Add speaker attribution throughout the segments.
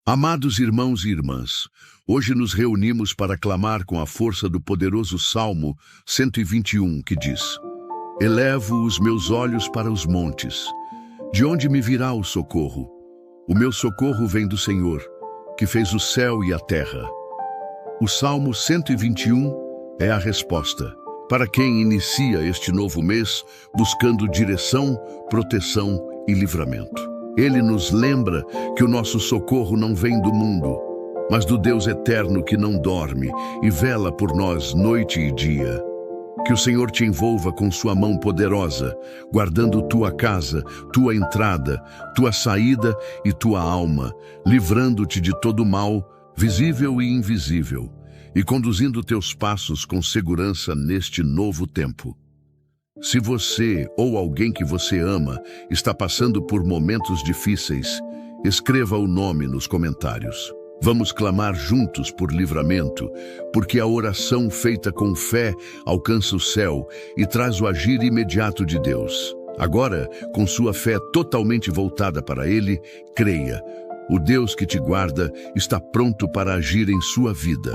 Speaker 1: Amados irmãos e irmãs, hoje nos reunimos para clamar com a força do poderoso Salmo 121, que diz: Elevo os meus olhos para os montes. De onde me virá o socorro? O meu socorro vem do Senhor, que fez o céu e a terra. O Salmo 121 é a resposta para quem inicia este novo mês buscando direção, proteção e livramento. Ele nos lembra que o nosso socorro não vem do mundo, mas do Deus eterno que não dorme e vela por nós noite e dia. Que o Senhor te envolva com sua mão poderosa, guardando tua casa, tua entrada, tua saída e tua alma, livrando-te de todo mal, visível e invisível, e conduzindo teus passos com segurança neste novo tempo. Se você ou alguém que você ama está passando por momentos difíceis, escreva o nome nos comentários. Vamos clamar juntos por livramento, porque a oração feita com fé alcança o céu e traz o agir imediato de Deus. Agora, com sua fé totalmente voltada para Ele, creia. O Deus que te guarda está pronto para agir em sua vida.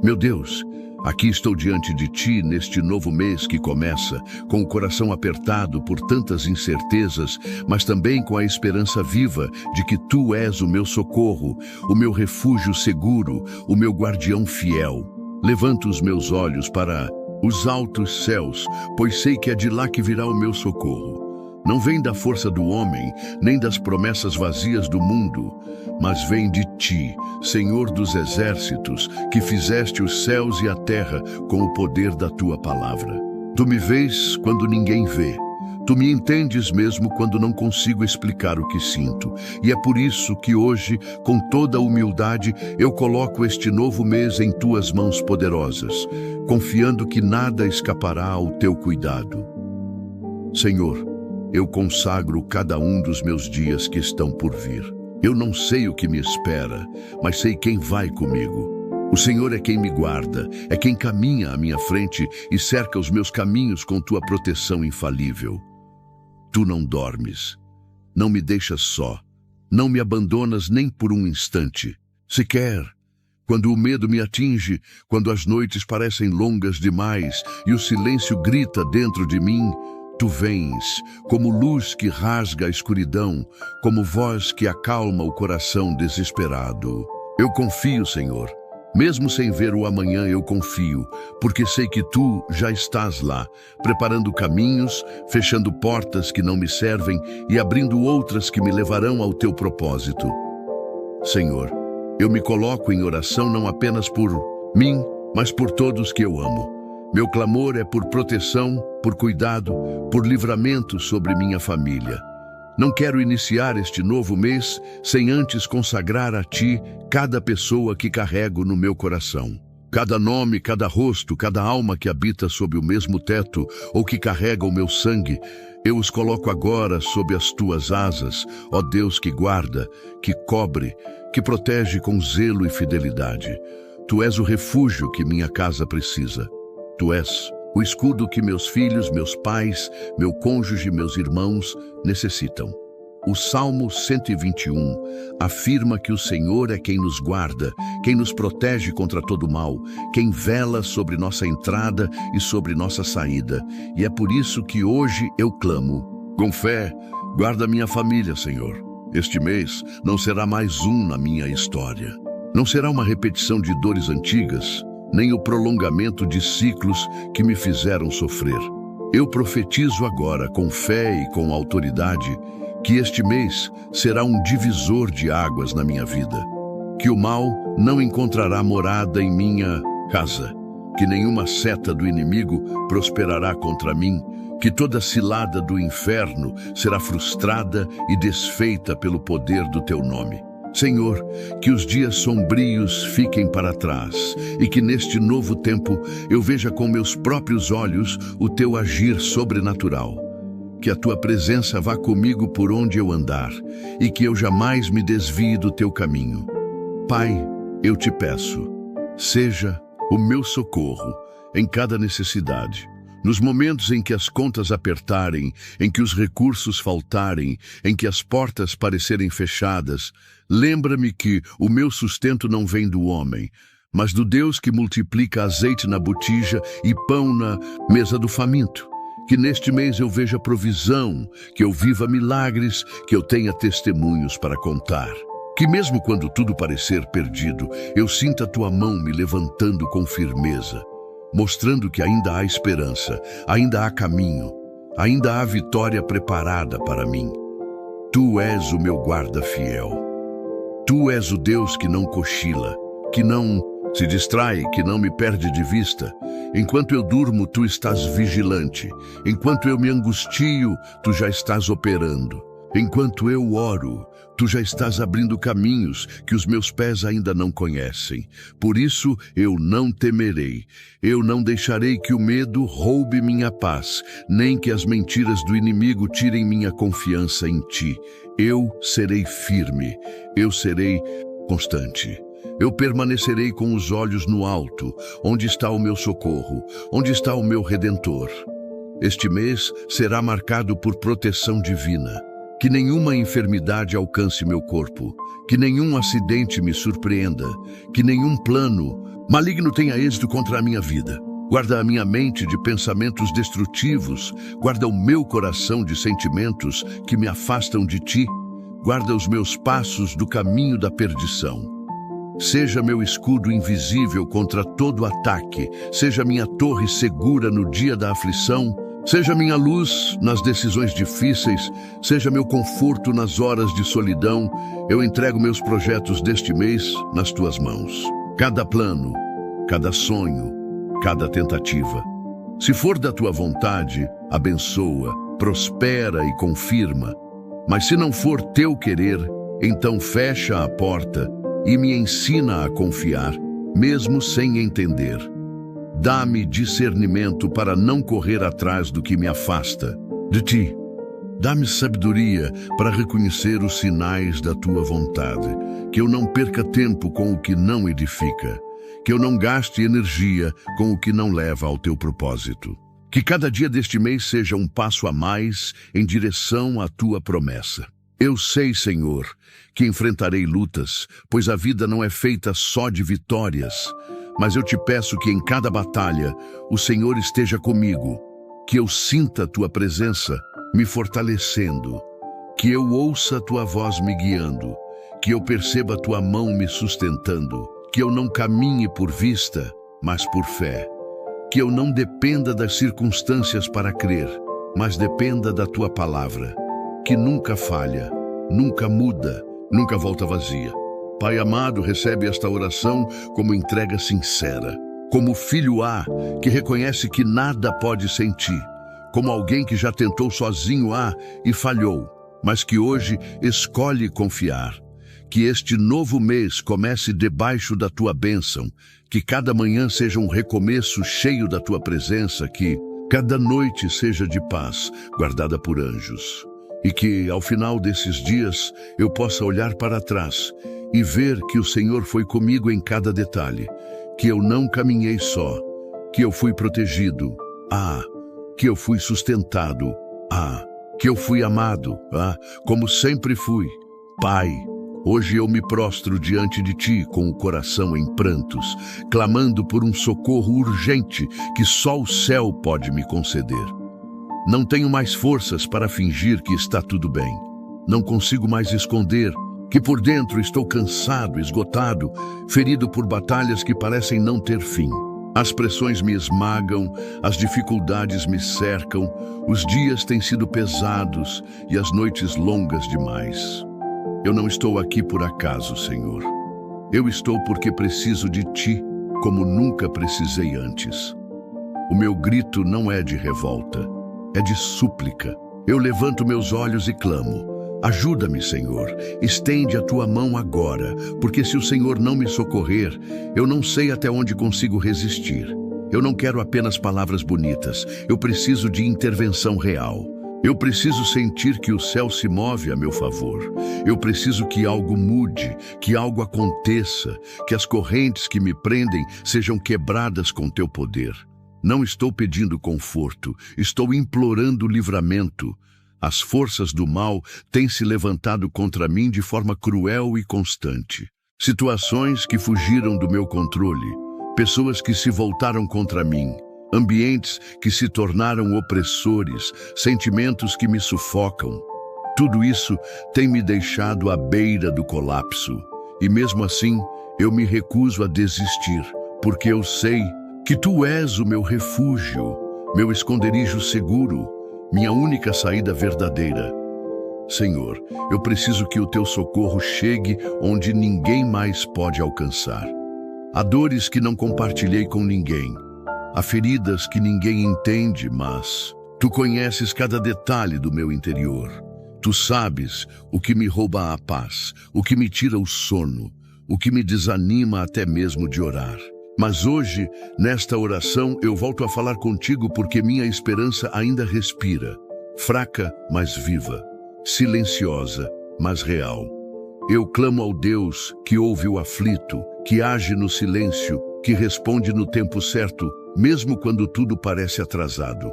Speaker 1: Meu Deus, aqui estou diante de Ti neste novo mês que começa, com o coração apertado por tantas incertezas, mas também com a esperança viva de que Tu és o meu socorro, o meu refúgio seguro, o meu guardião fiel. Levanto os meus olhos para os altos céus, pois sei que é de lá que virá o meu socorro. Não vem da força do homem, nem das promessas vazias do mundo, mas vem de Ti, Senhor dos exércitos, que fizeste os céus e a terra com o poder da Tua palavra. Tu me vês quando ninguém vê. Tu me entendes mesmo quando não consigo explicar o que sinto. E é por isso que hoje, com toda a humildade, eu coloco este novo mês em Tuas mãos poderosas, confiando que nada escapará ao Teu cuidado. Senhor, eu consagro cada um dos meus dias que estão por vir. Eu não sei o que me espera, mas sei quem vai comigo. O Senhor é quem me guarda, é quem caminha à minha frente e cerca os meus caminhos com Tua proteção infalível. Tu não dormes, não me deixas só, não me abandonas nem por um instante. Sequer quando o medo me atinge, quando as noites parecem longas demais e o silêncio grita dentro de mim, Tu vens, como luz que rasga a escuridão, como voz que acalma o coração desesperado. Eu confio, Senhor. Mesmo sem ver o amanhã, eu confio, porque sei que Tu já estás lá, preparando caminhos, fechando portas que não me servem e abrindo outras que me levarão ao Teu propósito. Senhor, eu me coloco em oração não apenas por mim, mas por todos que eu amo. Meu clamor é por proteção, por cuidado, por livramento sobre minha família. Não quero iniciar este novo mês sem antes consagrar a Ti cada pessoa que carrego no meu coração. Cada nome, cada rosto, cada alma que habita sob o mesmo teto ou que carrega o meu sangue, eu os coloco agora sob as Tuas asas, ó Deus que guarda, que cobre, que protege com zelo e fidelidade. Tu és o refúgio que minha casa precisa. Tu és o escudo que meus filhos, meus pais, meu cônjuge e meus irmãos necessitam. O Salmo 121 afirma que o Senhor é quem nos guarda, quem nos protege contra todo mal, quem vela sobre nossa entrada e sobre nossa saída. E é por isso que hoje eu clamo. Com fé, guarda minha família, Senhor. Este mês não será mais um na minha história. Não será uma repetição de dores antigas, nem o prolongamento de ciclos que me fizeram sofrer. Eu profetizo agora, com fé e com autoridade, que este mês será um divisor de águas na minha vida, que o mal não encontrará morada em minha casa, que nenhuma seta do inimigo prosperará contra mim, que toda cilada do inferno será frustrada e desfeita pelo poder do Teu nome. Senhor, que os dias sombrios fiquem para trás e que neste novo tempo eu veja com meus próprios olhos o Teu agir sobrenatural. Que a Tua presença vá comigo por onde eu andar e que eu jamais me desvie do Teu caminho. Pai, eu Te peço, seja o meu socorro em cada necessidade, Nos momentos em que as contas apertarem, em que os recursos faltarem, em que as portas parecerem fechadas, lembra-me que o meu sustento não vem do homem, mas do Deus que multiplica azeite na botija e pão na mesa do faminto. Que neste mês eu veja provisão, que eu viva milagres, que eu tenha testemunhos para contar. Que mesmo quando tudo parecer perdido, eu sinta a tua mão me levantando com firmeza, mostrando que ainda há esperança, ainda há caminho, ainda há vitória preparada para mim. Tu és o meu guarda fiel. Tu és o Deus que não cochila, que não se distrai, que não me perde de vista. Enquanto eu durmo, tu estás vigilante. Enquanto eu me angustio, tu já estás operando. Enquanto eu oro, tu já estás abrindo caminhos que os meus pés ainda não conhecem. Por isso eu não temerei. Eu não deixarei que o medo roube minha paz, nem que as mentiras do inimigo tirem minha confiança em ti. Eu serei firme. Eu serei constante. Eu permanecerei com os olhos no alto, onde está o meu socorro, onde está o meu Redentor. Este mês será marcado por proteção divina. Que nenhuma enfermidade alcance meu corpo, que nenhum acidente me surpreenda, que nenhum plano maligno tenha êxito contra a minha vida. Guarda a minha mente de pensamentos destrutivos, guarda o meu coração de sentimentos que me afastam de ti, guarda os meus passos do caminho da perdição. Seja meu escudo invisível contra todo ataque, seja minha torre segura no dia da aflição, seja minha luz nas decisões difíceis, seja meu conforto nas horas de solidão. Eu entrego meus projetos deste mês nas tuas mãos. Cada plano, cada sonho, cada tentativa. Se for da tua vontade, abençoa, prospera e confirma. Mas se não for teu querer, então fecha a porta e me ensina a confiar, mesmo sem entender. Dá-me discernimento para não correr atrás do que me afasta de ti. Dá-me sabedoria para reconhecer os sinais da tua vontade, que eu não perca tempo com o que não edifica, que eu não gaste energia com o que não leva ao teu propósito. Que cada dia deste mês seja um passo a mais em direção à tua promessa. Eu sei, Senhor, que enfrentarei lutas, pois a vida não é feita só de vitórias. Mas eu te peço que em cada batalha o Senhor esteja comigo, que eu sinta a tua presença me fortalecendo, que eu ouça a tua voz me guiando, que eu perceba a tua mão me sustentando, que eu não caminhe por vista, mas por fé, que eu não dependa das circunstâncias para crer, mas dependa da tua palavra, que nunca falha, nunca muda, nunca volta vazia. Pai amado, recebe esta oração como entrega sincera, como filho que reconhece que nada pode sem ti, como alguém que já tentou sozinho e falhou, mas que hoje escolhe confiar. Que este novo mês comece debaixo da tua bênção, que cada manhã seja um recomeço cheio da tua presença, que cada noite seja de paz, guardada por anjos. E que, ao final desses dias, eu possa olhar para trás e ver que o Senhor foi comigo em cada detalhe, que eu não caminhei só, que eu fui protegido, que eu fui sustentado, que eu fui amado, como sempre fui. Pai, hoje eu me prostro diante de ti com o coração em prantos, clamando por um socorro urgente que só o céu pode me conceder. Não tenho mais forças para fingir que está tudo bem. Não consigo mais esconder que por dentro estou cansado, esgotado, ferido por batalhas que parecem não ter fim. As pressões me esmagam, as dificuldades me cercam, os dias têm sido pesados e as noites longas demais. Eu não estou aqui por acaso, Senhor. Eu estou porque preciso de ti, como nunca precisei antes. O meu grito não é de revolta, é de súplica. Eu levanto meus olhos e clamo. Ajuda-me, Senhor, estende a tua mão agora, porque se o Senhor não me socorrer, eu não sei até onde consigo resistir. Eu não quero apenas palavras bonitas, eu preciso de intervenção real. Eu preciso sentir que o céu se move a meu favor. Eu preciso que algo mude, que algo aconteça, que as correntes que me prendem sejam quebradas com teu poder. Não estou pedindo conforto, estou implorando livramento. As forças do mal têm se levantado contra mim de forma cruel e constante. Situações que fugiram do meu controle, pessoas que se voltaram contra mim, ambientes que se tornaram opressores, sentimentos que me sufocam. Tudo isso tem me deixado à beira do colapso. E mesmo assim, eu me recuso a desistir, porque eu sei que Tu és o meu refúgio, meu esconderijo seguro, minha única saída verdadeira. Senhor, eu preciso que o Teu socorro chegue onde ninguém mais pode alcançar. Há dores que não compartilhei com ninguém, há feridas que ninguém entende, mas Tu conheces cada detalhe do meu interior. Tu sabes o que me rouba a paz, o que me tira o sono, o que me desanima até mesmo de orar. Mas hoje, nesta oração, eu volto a falar contigo porque minha esperança ainda respira, fraca, mas viva, silenciosa, mas real. Eu clamo ao Deus que ouve o aflito, que age no silêncio, que responde no tempo certo, mesmo quando tudo parece atrasado.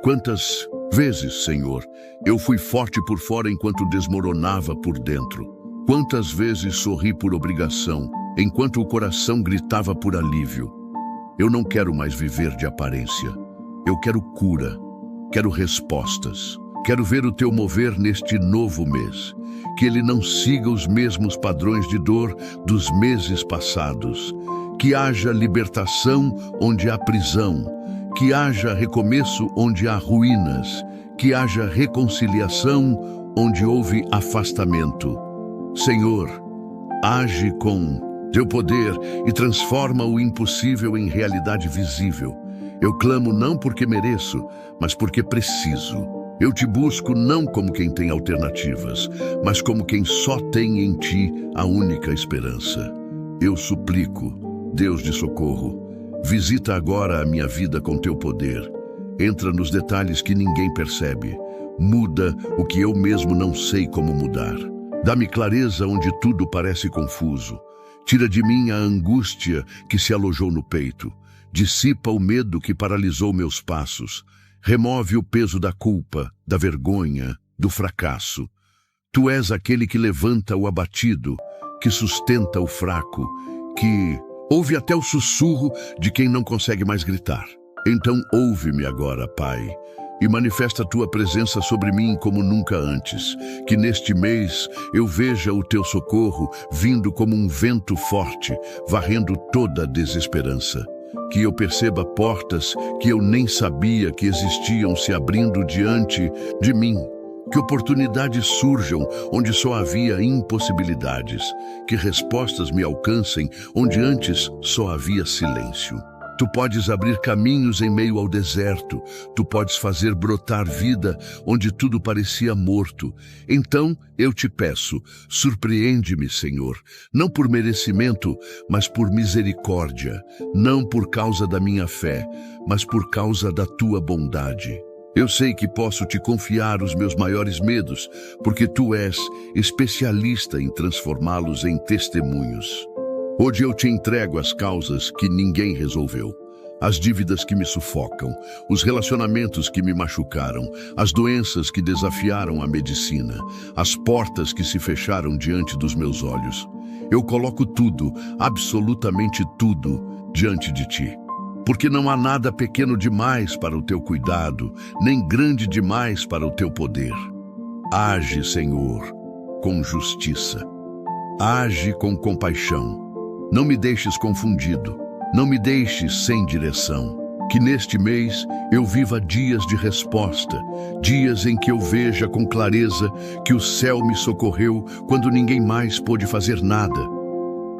Speaker 1: Quantas vezes, Senhor, eu fui forte por fora enquanto desmoronava por dentro? Quantas vezes sorri por obrigação, enquanto o coração gritava por alívio? Eu não quero mais viver de aparência. Eu quero cura, quero respostas. Quero ver o Teu mover neste novo mês. Que ele não siga os mesmos padrões de dor dos meses passados. Que haja libertação onde há prisão. Que haja recomeço onde há ruínas. Que haja reconciliação onde houve afastamento. Senhor, age com Teu poder e transforma o impossível em realidade visível. Eu clamo não porque mereço, mas porque preciso. Eu Te busco não como quem tem alternativas, mas como quem só tem em Ti a única esperança. Eu suplico, Deus de socorro, visita agora a minha vida com Teu poder. Entra nos detalhes que ninguém percebe. Muda o que eu mesmo não sei como mudar. Dá-me clareza onde tudo parece confuso. Tira de mim a angústia que se alojou no peito. Dissipa o medo que paralisou meus passos. Remove o peso da culpa, da vergonha, do fracasso. Tu és aquele que levanta o abatido, que sustenta o fraco, que ouve até o sussurro de quem não consegue mais gritar. Então ouve-me agora, Pai, e manifesta a Tua presença sobre mim como nunca antes. Que neste mês eu veja o Teu socorro vindo como um vento forte, varrendo toda a desesperança. Que eu perceba portas que eu nem sabia que existiam se abrindo diante de mim. Que oportunidades surjam onde só havia impossibilidades. Que respostas me alcancem onde antes só havia silêncio. Tu podes abrir caminhos em meio ao deserto. Tu podes fazer brotar vida onde tudo parecia morto. Então eu te peço, surpreende-me, Senhor, não por merecimento, mas por misericórdia, não por causa da minha fé, mas por causa da Tua bondade. Eu sei que posso Te confiar os meus maiores medos, porque Tu és especialista em transformá-los em testemunhos. Hoje eu Te entrego as causas que ninguém resolveu, as dívidas que me sufocam, os relacionamentos que me machucaram, as doenças que desafiaram a medicina, as portas que se fecharam diante dos meus olhos. Eu coloco tudo, absolutamente tudo, diante de Ti. Porque não há nada pequeno demais para o Teu cuidado, nem grande demais para o Teu poder. Age, Senhor, com justiça. Age com compaixão. Não me deixes confundido, não me deixes sem direção. Que neste mês eu viva dias de resposta, dias em que eu veja com clareza que o céu me socorreu quando ninguém mais pôde fazer nada.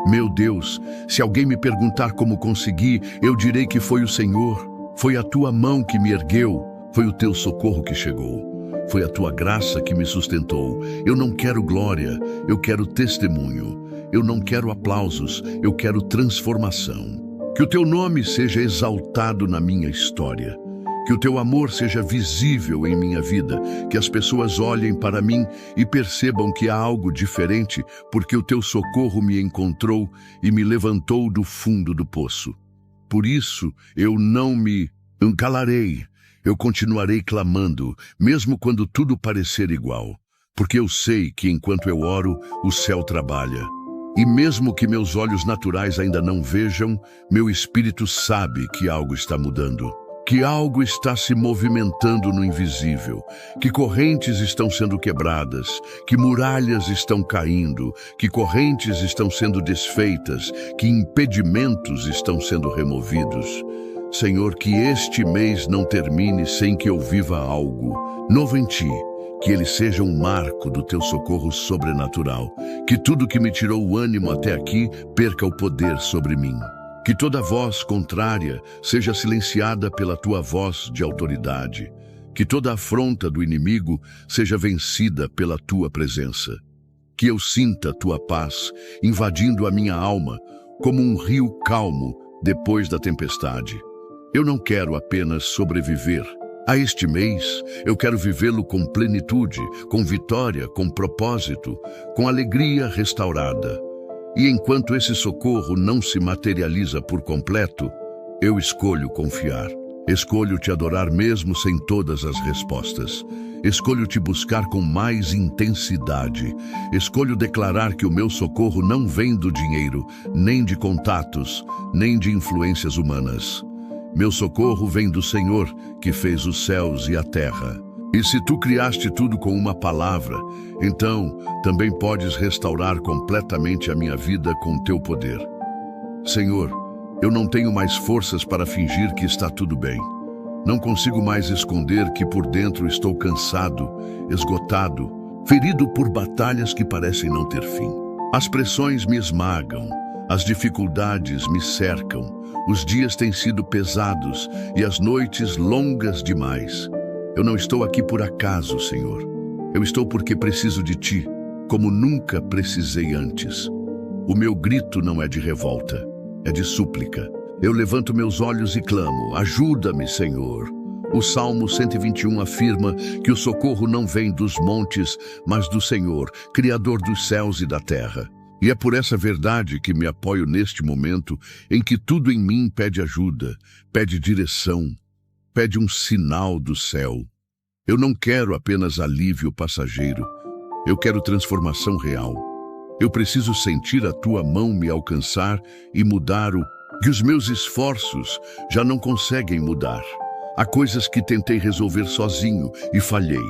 Speaker 1: Meu Deus, se alguém me perguntar como consegui, eu direi que foi o Senhor, foi a Tua mão que me ergueu, foi o Teu socorro que chegou, foi a Tua graça que me sustentou. Eu não quero glória, eu quero testemunho. Eu não quero aplausos, eu quero transformação. Que o Teu nome seja exaltado na minha história. Que o Teu amor seja visível em minha vida. Que as pessoas olhem para mim e percebam que há algo diferente, porque o Teu socorro me encontrou e me levantou do fundo do poço. Por isso, eu não me Eu calarei, eu continuarei clamando, mesmo quando tudo parecer igual, porque eu sei que enquanto eu oro, o céu trabalha. E mesmo que meus olhos naturais ainda não vejam, meu espírito sabe que algo está mudando, que algo está se movimentando no invisível, que correntes estão sendo quebradas, que muralhas estão caindo, que correntes estão sendo desfeitas, que impedimentos estão sendo removidos. Senhor, que este mês não termine sem que eu viva algo novo em Ti, que ele seja um marco do Teu socorro sobrenatural, que tudo que me tirou o ânimo até aqui perca o poder sobre mim. Que toda voz contrária seja silenciada pela Tua voz de autoridade. Que toda afronta do inimigo seja vencida pela Tua presença. Que eu sinta Tua paz invadindo a minha alma como um rio calmo depois da tempestade. Eu não quero apenas sobreviver a este mês, eu quero vivê-lo com plenitude, com vitória, com propósito, com alegria restaurada. E enquanto esse socorro não se materializa por completo, eu escolho confiar. Escolho Te adorar mesmo sem todas as respostas. Escolho Te buscar com mais intensidade. Escolho declarar que o meu socorro não vem do dinheiro, nem de contatos, nem de influências humanas. Meu socorro vem do Senhor, que fez os céus e a terra. E se Tu criaste tudo com uma palavra, então também podes restaurar completamente a minha vida com Teu poder. Senhor, eu não tenho mais forças para fingir que está tudo bem. Não consigo mais esconder que por dentro estou cansado, esgotado, ferido por batalhas que parecem não ter fim. As pressões me esmagam, as dificuldades me cercam, os dias têm sido pesados e as noites longas demais. Eu não estou aqui por acaso, Senhor. Eu estou porque preciso de Ti, como nunca precisei antes. O meu grito não é de revolta, é de súplica. Eu levanto meus olhos e clamo: ajuda-me, Senhor. O Salmo 121 afirma que o socorro não vem dos montes, mas do Senhor, Criador dos céus e da terra. E é por essa verdade que me apoio neste momento em que tudo em mim pede ajuda, pede direção, pede um sinal do céu. Eu não quero apenas alívio passageiro, eu quero transformação real. Eu preciso sentir a Tua mão me alcançar e mudar o que os meus esforços já não conseguem mudar. Há coisas que tentei resolver sozinho e falhei.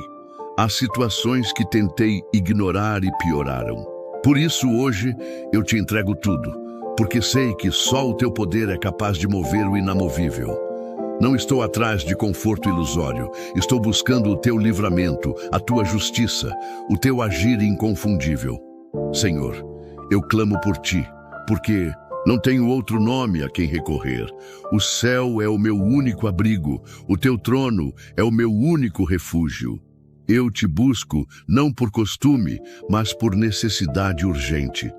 Speaker 1: Há situações que tentei ignorar e pioraram. Por isso hoje eu Te entrego tudo, porque sei que só o Teu poder é capaz de mover o inamovível. Não estou atrás de conforto ilusório, estou buscando o Teu livramento, a Tua justiça, o Teu agir inconfundível. Senhor, eu clamo por Ti, porque não tenho outro nome a quem recorrer. O céu é o meu único abrigo, o Teu trono é o meu único refúgio. Eu Te busco não por costume, mas por necessidade urgente.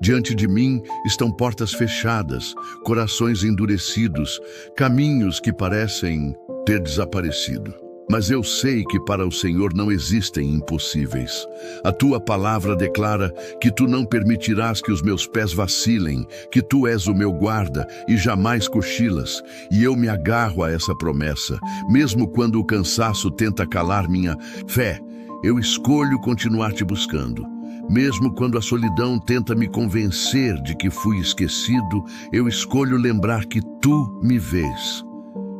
Speaker 1: Diante de mim estão portas fechadas, corações endurecidos, caminhos que parecem ter desaparecido. Mas eu sei que para o Senhor não existem impossíveis. A Tua palavra declara que Tu não permitirás que os meus pés vacilem, que Tu és o meu guarda e jamais cochilas. E eu me agarro a essa promessa, mesmo quando o cansaço tenta calar minha fé. Eu escolho continuar Te buscando. Mesmo quando a solidão tenta me convencer de que fui esquecido, eu escolho lembrar que Tu me vês.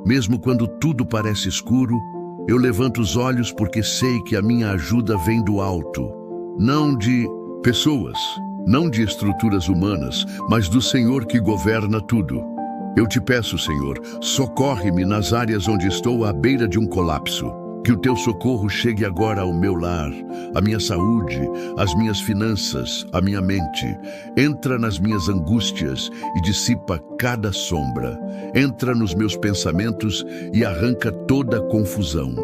Speaker 1: Mesmo quando tudo parece escuro, eu levanto os olhos porque sei que a minha ajuda vem do alto, não de pessoas, não de estruturas humanas, mas do Senhor que governa tudo. Eu Te peço, Senhor, socorre-me nas áreas onde estou à beira de um colapso. Que o Teu socorro chegue agora ao meu lar, à minha saúde, às minhas finanças, à minha mente. Entra nas minhas angústias e dissipa cada sombra. Entra nos meus pensamentos e arranca toda confusão.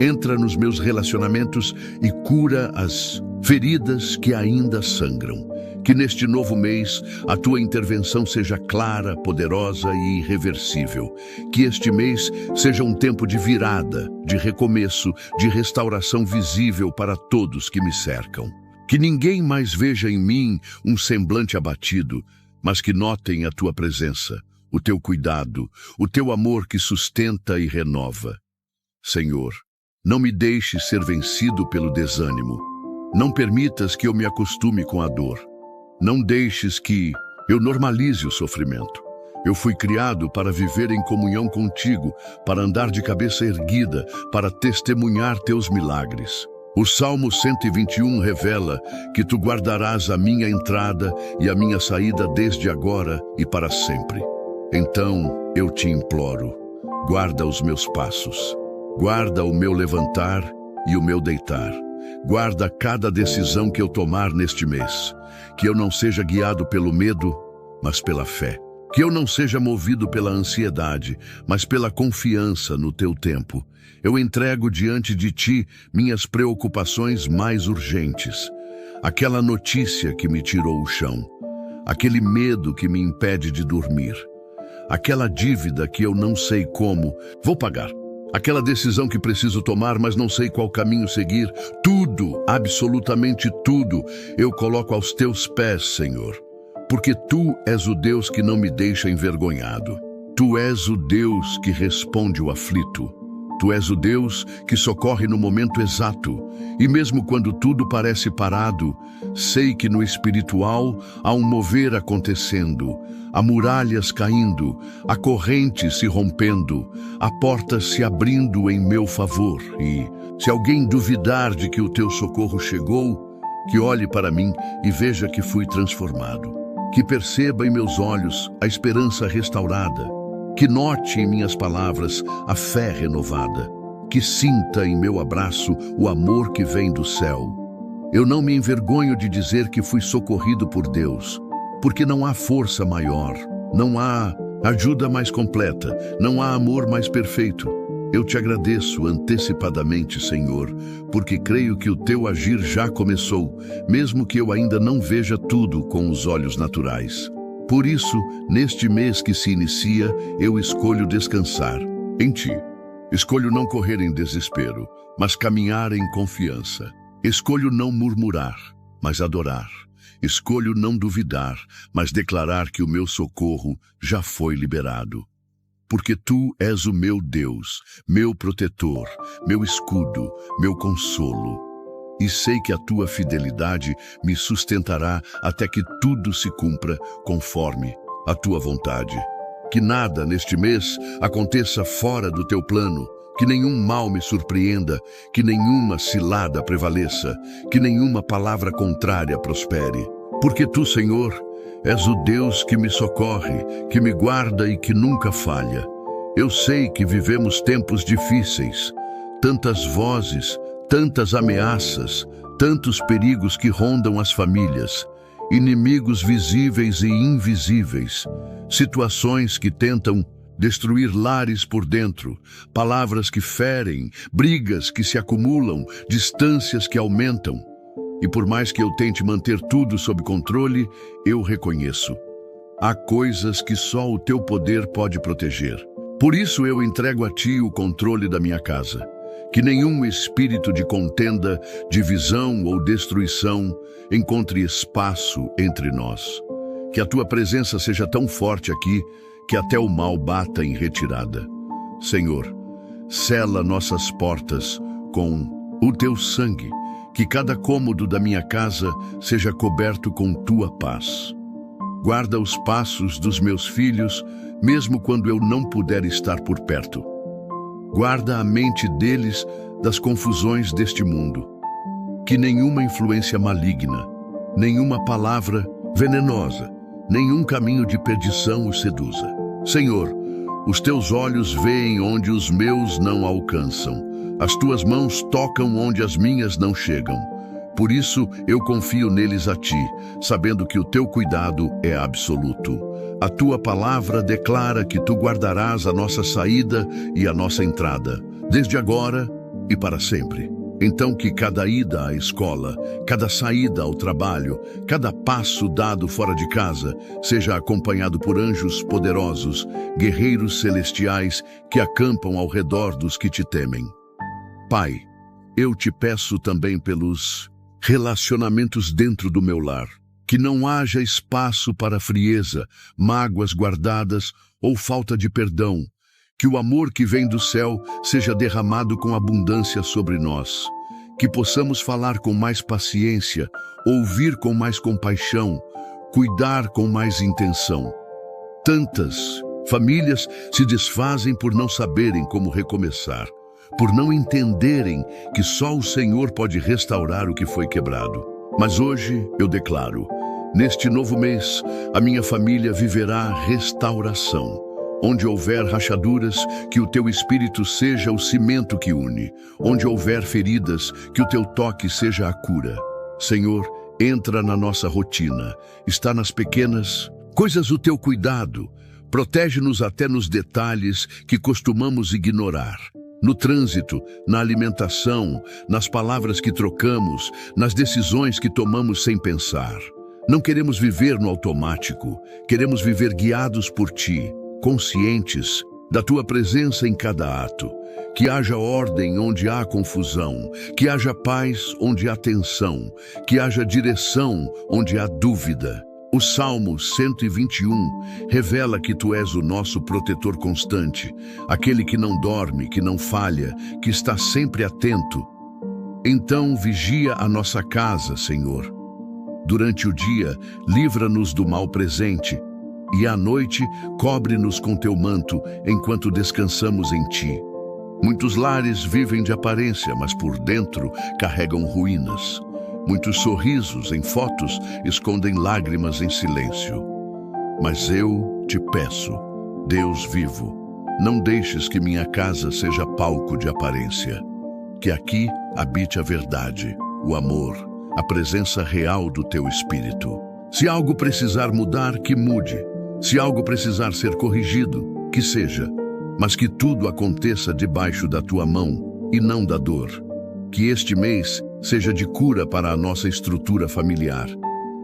Speaker 1: Entra nos meus relacionamentos e cura as feridas que ainda sangram. Que neste novo mês a Tua intervenção seja clara, poderosa e irreversível. Que este mês seja um tempo de virada, de recomeço, de restauração visível para todos que me cercam. Que ninguém mais veja em mim um semblante abatido, mas que notem a Tua presença, o teu cuidado, o teu amor que sustenta e renova. Senhor, não me deixes ser vencido pelo desânimo. Não permitas que eu me acostume com a dor. Não deixes que eu normalize o sofrimento. Eu fui criado para viver em comunhão contigo, para andar de cabeça erguida, para testemunhar teus milagres. O Salmo 121 revela que tu guardarás a minha entrada e a minha saída desde agora e para sempre. Então eu te imploro, guarda os meus passos, guarda o meu levantar e o meu deitar. Guarda cada decisão que eu tomar neste mês, que eu não seja guiado pelo medo, mas pela fé. Que eu não seja movido pela ansiedade, mas pela confiança no teu tempo. Eu entrego diante de ti minhas preocupações mais urgentes. Aquela notícia que me tirou o chão. Aquele medo que me impede de dormir. Aquela dívida que eu não sei como vou pagar. Aquela decisão que preciso tomar, mas não sei qual caminho seguir. Tudo, absolutamente tudo, eu coloco aos teus pés, Senhor. Porque tu és o Deus que não me deixa envergonhado. Tu és o Deus que responde o aflito. Tu és o Deus que socorre no momento exato. E mesmo quando tudo parece parado, sei que no espiritual há um mover acontecendo, há muralhas caindo, há correntes se rompendo, há portas se abrindo em meu favor. E se alguém duvidar de que o teu socorro chegou, que olhe para mim e veja que fui transformado. Que perceba em meus olhos a esperança restaurada. Que note em minhas palavras a fé renovada. Que sinta em meu abraço o amor que vem do céu. Eu não me envergonho de dizer que fui socorrido por Deus, porque não há força maior, não há ajuda mais completa, não há amor mais perfeito. Eu te agradeço antecipadamente, Senhor, porque creio que o teu agir já começou, mesmo que eu ainda não veja tudo com os olhos naturais. Por isso, neste mês que se inicia, eu escolho descansar em ti. Escolho não correr em desespero, mas caminhar em confiança. Escolho não murmurar, mas adorar. Escolho não duvidar, mas declarar que o meu socorro já foi liberado. Porque tu és o meu Deus, meu protetor, meu escudo, meu consolo. E sei que a tua fidelidade me sustentará até que tudo se cumpra conforme a tua vontade. Que nada neste mês aconteça fora do teu plano, que nenhum mal me surpreenda, que nenhuma cilada prevaleça, que nenhuma palavra contrária prospere. Porque tu, Senhor, és o Deus que me socorre, que me guarda e que nunca falha. Eu sei que vivemos tempos difíceis, tantas vozes, tantas ameaças, tantos perigos que rondam as famílias, inimigos visíveis e invisíveis, situações que tentam destruir lares por dentro, palavras que ferem, brigas que se acumulam, distâncias que aumentam. E por mais que eu tente manter tudo sob controle, eu reconheço. Há coisas que só o teu poder pode proteger. Por isso eu entrego a ti o controle da minha casa. Que nenhum espírito de contenda, divisão ou destruição encontre espaço entre nós. Que a tua presença seja tão forte aqui que até o mal bata em retirada. Senhor, sela nossas portas com o teu sangue. Que cada cômodo da minha casa seja coberto com tua paz. Guarda os passos dos meus filhos, mesmo quando eu não puder estar por perto. Guarda a mente deles das confusões deste mundo. Que nenhuma influência maligna, nenhuma palavra venenosa, nenhum caminho de perdição os seduza. Senhor, os teus olhos veem onde os meus não alcançam. As tuas mãos tocam onde as minhas não chegam. Por isso eu confio neles a ti, sabendo que o teu cuidado é absoluto. A tua palavra declara que tu guardarás a nossa saída e a nossa entrada, desde agora e para sempre. Então que cada ida à escola, cada saída ao trabalho, cada passo dado fora de casa, seja acompanhado por anjos poderosos, guerreiros celestiais que acampam ao redor dos que te temem. Pai, eu te peço também pelos relacionamentos dentro do meu lar. Que não haja espaço para frieza, mágoas guardadas ou falta de perdão. Que o amor que vem do céu seja derramado com abundância sobre nós. Que possamos falar com mais paciência, ouvir com mais compaixão, cuidar com mais intenção. Tantas famílias se desfazem por não saberem como recomeçar, por não entenderem que só o Senhor pode restaurar o que foi quebrado. Mas hoje eu declaro, neste novo mês, a minha família viverá restauração. Onde houver rachaduras, que o teu Espírito seja o cimento que une. Onde houver feridas, que o teu toque seja a cura. Senhor, entra na nossa rotina, está nas pequenas coisas do teu cuidado. Protege-nos até nos detalhes que costumamos ignorar. No trânsito, na alimentação, nas palavras que trocamos, nas decisões que tomamos sem pensar. Não queremos viver no automático, queremos viver guiados por ti, conscientes da tua presença em cada ato. Que haja ordem onde há confusão, que haja paz onde há tensão, que haja direção onde há dúvida. O Salmo 121 revela que tu és o nosso protetor constante, aquele que não dorme, que não falha, que está sempre atento. Então vigia a nossa casa, Senhor. Durante o dia, livra-nos do mal presente, e à noite, cobre-nos com teu manto, enquanto descansamos em ti. Muitos lares vivem de aparência, mas por dentro carregam ruínas. Muitos sorrisos em fotos escondem lágrimas em silêncio. Mas eu te peço, Deus vivo, não deixes que minha casa seja palco de aparência. Que aqui habite a verdade, o amor, a presença real do teu Espírito. Se algo precisar mudar, que mude. Se algo precisar ser corrigido, que seja. Mas que tudo aconteça debaixo da tua mão e não da dor. Que este mês seja de cura para a nossa estrutura familiar.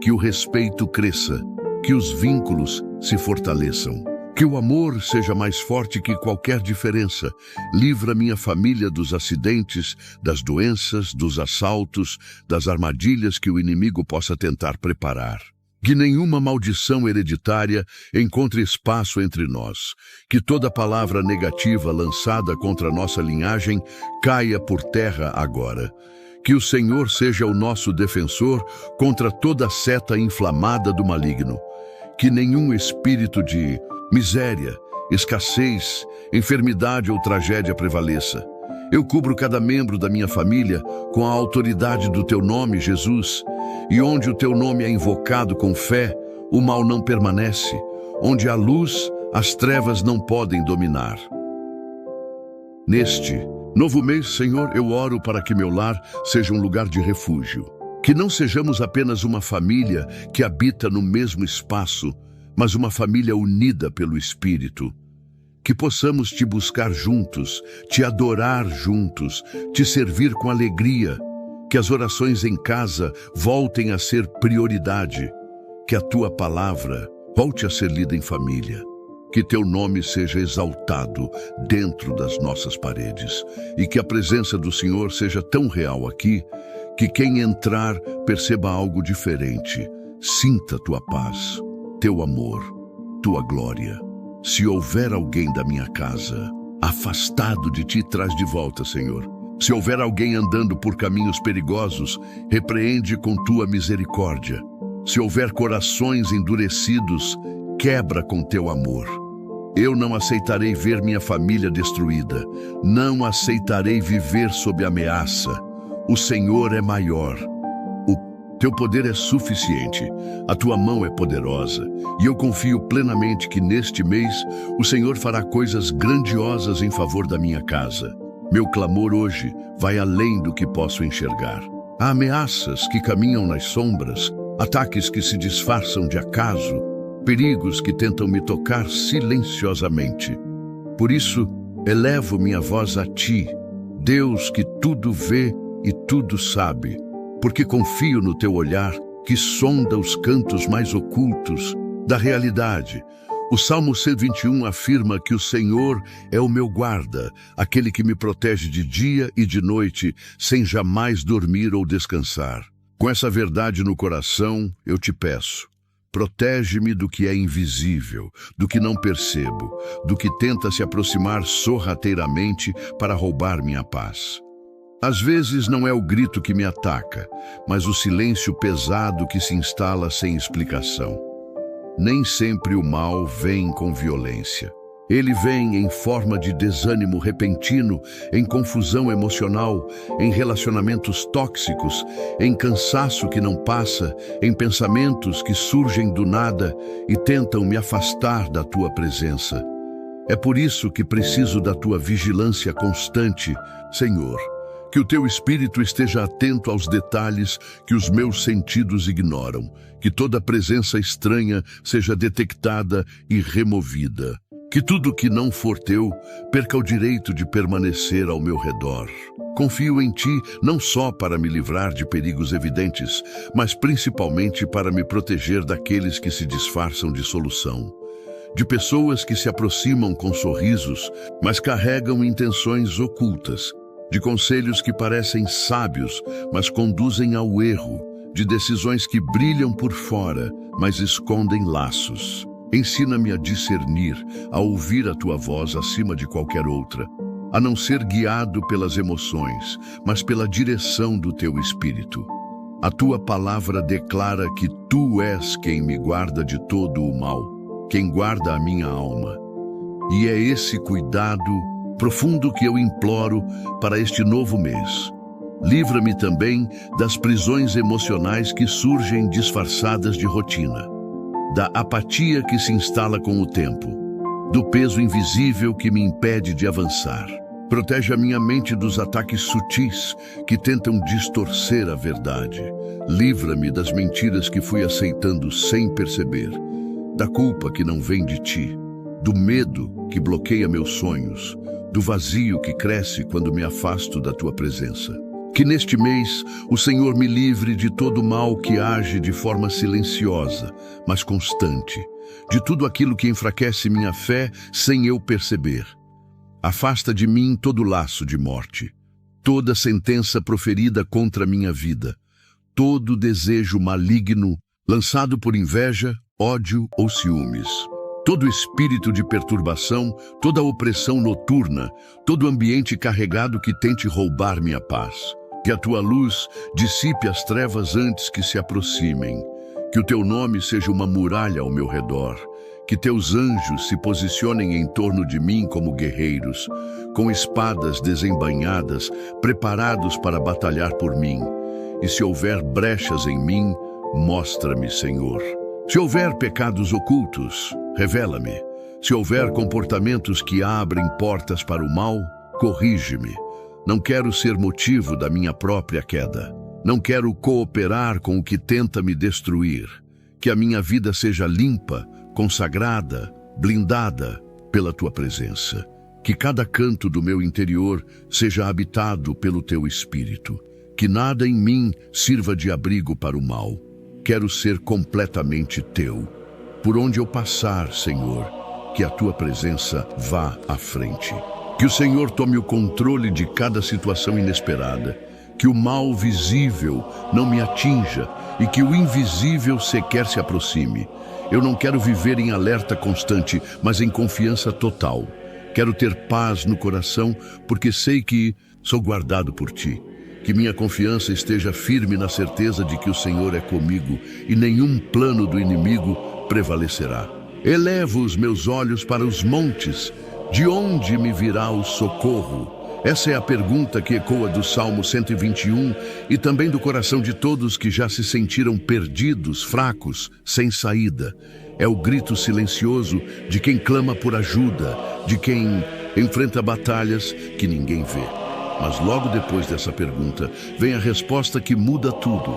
Speaker 1: Que o respeito cresça, que os vínculos se fortaleçam. Que o amor seja mais forte que qualquer diferença. Livra minha família dos acidentes, das doenças, dos assaltos, das armadilhas que o inimigo possa tentar preparar. Que nenhuma maldição hereditária encontre espaço entre nós. Que toda palavra negativa lançada contra nossa linhagem caia por terra agora. Que o Senhor seja o nosso defensor contra toda seta inflamada do maligno. Que nenhum espírito de miséria, escassez, enfermidade ou tragédia prevaleça. Eu cubro cada membro da minha família com a autoridade do teu nome, Jesus. E onde o teu nome é invocado com fé, o mal não permanece. Onde há luz, as trevas não podem dominar. Neste novo mês, Senhor, eu oro para que meu lar seja um lugar de refúgio. Que não sejamos apenas uma família que habita no mesmo espaço, mas uma família unida pelo Espírito. Que possamos te buscar juntos, te adorar juntos, te servir com alegria. Que as orações em casa voltem a ser prioridade. Que a tua palavra volte a ser lida em família. Que teu nome seja exaltado dentro das nossas paredes. E que a presença do Senhor seja tão real aqui, que quem entrar perceba algo diferente. Sinta tua paz, teu amor, tua glória. Se houver alguém da minha casa afastado de ti, traz de volta, Senhor. Se houver alguém andando por caminhos perigosos, repreende com tua misericórdia. Se houver corações endurecidos, quebra com teu amor. Eu não aceitarei ver minha família destruída. Não aceitarei viver sob ameaça. O Senhor é maior. O teu poder é suficiente. A tua mão é poderosa. E eu confio plenamente que neste mês o Senhor fará coisas grandiosas em favor da minha casa. Meu clamor hoje vai além do que posso enxergar. Há ameaças que caminham nas sombras, ataques que se disfarçam de acaso, perigos que tentam me tocar silenciosamente. Por isso, elevo minha voz a ti, Deus que tudo vê e tudo sabe, porque confio no teu olhar que sonda os cantos mais ocultos da realidade. O Salmo 121 afirma que o Senhor é o meu guarda, aquele que me protege de dia e de noite, sem jamais dormir ou descansar. Com essa verdade no coração, eu te peço, protege-me do que é invisível, do que não percebo, do que tenta se aproximar sorrateiramente para roubar minha paz. Às vezes não é o grito que me ataca, mas o silêncio pesado que se instala sem explicação. Nem sempre o mal vem com violência. Ele vem em forma de desânimo repentino, em confusão emocional, em relacionamentos tóxicos, em cansaço que não passa, em pensamentos que surgem do nada e tentam me afastar da tua presença. É por isso que preciso da tua vigilância constante, Senhor. Que o teu espírito esteja atento aos detalhes que os meus sentidos ignoram, que toda presença estranha seja detectada e removida. Que tudo que não for teu perca o direito de permanecer ao meu redor. Confio em ti não só para me livrar de perigos evidentes, mas principalmente para me proteger daqueles que se disfarçam de solução. De pessoas que se aproximam com sorrisos, mas carregam intenções ocultas. De conselhos que parecem sábios, mas conduzem ao erro. De decisões que brilham por fora, mas escondem laços. Ensina-me a discernir, a ouvir a tua voz acima de qualquer outra, a não ser guiado pelas emoções, mas pela direção do teu espírito. A tua palavra declara que tu és quem me guarda de todo o mal, quem guarda a minha alma. E é esse cuidado profundo que eu imploro para este novo mês. Livra-me também das prisões emocionais que surgem disfarçadas de rotina, da apatia que se instala com o tempo, do peso invisível que me impede de avançar. Protege a minha mente dos ataques sutis que tentam distorcer a verdade. Livra-me das mentiras que fui aceitando sem perceber, da culpa que não vem de ti, do medo que bloqueia meus sonhos, do vazio que cresce quando me afasto da tua presença. Que neste mês o Senhor me livre de todo mal que age de forma silenciosa, mas constante, de tudo aquilo que enfraquece minha fé sem eu perceber. Afasta de mim todo laço de morte, toda sentença proferida contra minha vida, todo desejo maligno lançado por inveja, ódio ou ciúmes. Todo espírito de perturbação, toda opressão noturna, todo ambiente carregado que tente roubar minha paz. Que a tua luz dissipe as trevas antes que se aproximem. Que o teu nome seja uma muralha ao meu redor. Que teus anjos se posicionem em torno de mim como guerreiros, com espadas desembainhadas, preparados para batalhar por mim. E se houver brechas em mim, mostra-me, Senhor. Se houver pecados ocultos, revela-me. Se houver comportamentos que abrem portas para o mal, corrige-me. Não quero ser motivo da minha própria queda. Não quero cooperar com o que tenta me destruir. Que a minha vida seja limpa, consagrada, blindada pela tua presença. Que cada canto do meu interior seja habitado pelo teu espírito. Que nada em mim sirva de abrigo para o mal. Quero ser completamente teu. Por onde eu passar, Senhor, que a tua presença vá à frente. Que o Senhor tome o controle de cada situação inesperada. Que o mal visível não me atinja e que o invisível sequer se aproxime. Eu não quero viver em alerta constante, mas em confiança total. Quero ter paz no coração, porque sei que sou guardado por ti. Que minha confiança esteja firme na certeza de que o Senhor é comigo e nenhum plano do inimigo prevalecerá. Elevo os meus olhos para os montes. De onde me virá o socorro? Essa é a pergunta que ecoa do Salmo 121 e também do coração de todos que já se sentiram perdidos, fracos, sem saída. É o grito silencioso de quem clama por ajuda, de quem enfrenta batalhas que ninguém vê. Mas logo depois dessa pergunta, vem a resposta que muda tudo.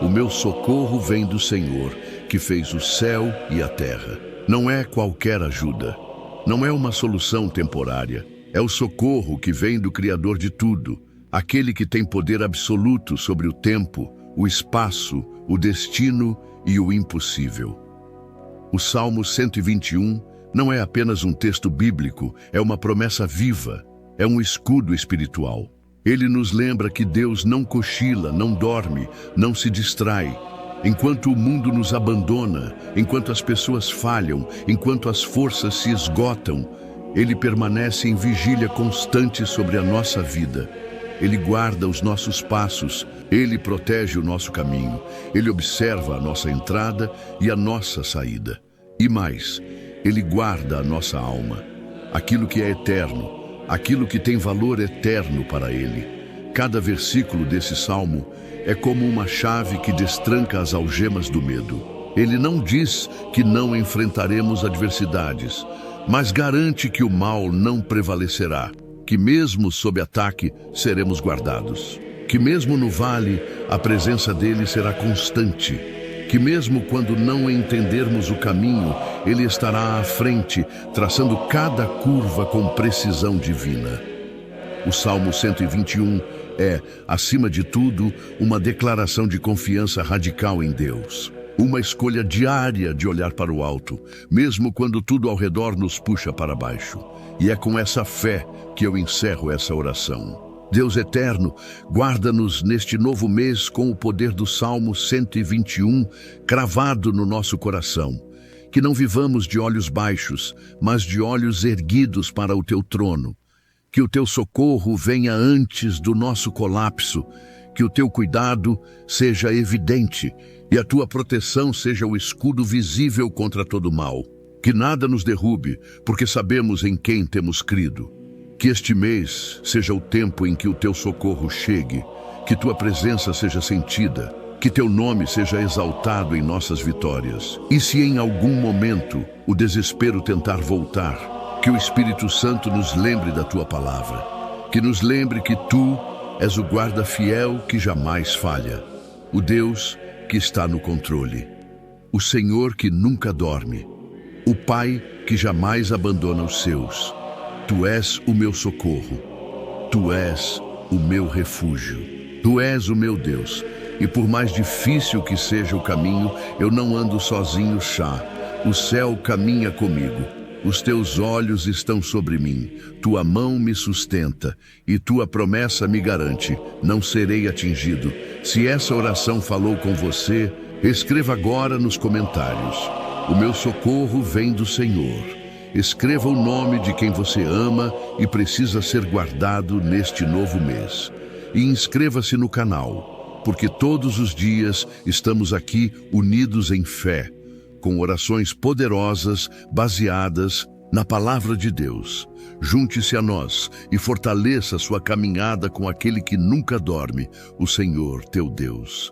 Speaker 1: O meu socorro vem do Senhor, que fez o céu e a terra. Não é qualquer ajuda. Não é uma solução temporária. É o socorro que vem do Criador de tudo, aquele que tem poder absoluto sobre o tempo, o espaço, o destino e o impossível. O Salmo 121 não é apenas um texto bíblico, é uma promessa viva, é um escudo espiritual. Ele nos lembra que Deus não cochila, não dorme, não se distrai. Enquanto o mundo nos abandona, enquanto as pessoas falham, enquanto as forças se esgotam, Ele permanece em vigília constante sobre a nossa vida. Ele guarda os nossos passos, Ele protege o nosso caminho, Ele observa a nossa entrada e a nossa saída. E mais, Ele guarda a nossa alma, aquilo que é eterno, aquilo que tem valor eterno para Ele. Cada versículo desse salmo é como uma chave que destranca as algemas do medo. Ele não diz que não enfrentaremos adversidades, mas garante que o mal não prevalecerá, que mesmo sob ataque seremos guardados, que mesmo no vale a presença dele será constante, que mesmo quando não entendermos o caminho, ele estará à frente, traçando cada curva com precisão divina. O Salmo 121 é, acima de tudo, uma declaração de confiança radical em Deus. Uma escolha diária de olhar para o alto, mesmo quando tudo ao redor nos puxa para baixo. E é com essa fé que eu encerro essa oração. Deus eterno, guarda-nos neste novo mês com o poder do Salmo 121 cravado no nosso coração. Que não vivamos de olhos baixos, mas de olhos erguidos para o teu trono. Que o teu socorro venha antes do nosso colapso, que o teu cuidado seja evidente e a tua proteção seja o escudo visível contra todo mal. Que nada nos derrube, porque sabemos em quem temos crido. Que este mês seja o tempo em que o teu socorro chegue, que tua presença seja sentida, que teu nome seja exaltado em nossas vitórias. E se em algum momento o desespero tentar voltar, que o Espírito Santo nos lembre da tua palavra, que nos lembre que tu és o guarda fiel que jamais falha, o Deus que está no controle, o Senhor que nunca dorme, o Pai que jamais abandona os seus. Tu és o meu socorro, tu és o meu refúgio, tu és o meu Deus, e por mais difícil que seja o caminho, eu não ando sozinho, o céu caminha comigo. Os teus olhos estão sobre mim, tua mão me sustenta e tua promessa me garante, não serei atingido. Se essa oração falou com você, escreva agora nos comentários. O meu socorro vem do Senhor. Escreva o nome de quem você ama e precisa ser guardado neste novo mês. E inscreva-se no canal, porque todos os dias estamos aqui unidos em fé, com orações poderosas baseadas na Palavra de Deus. Junte-se a nós e fortaleça sua caminhada com aquele que nunca dorme, o Senhor teu Deus.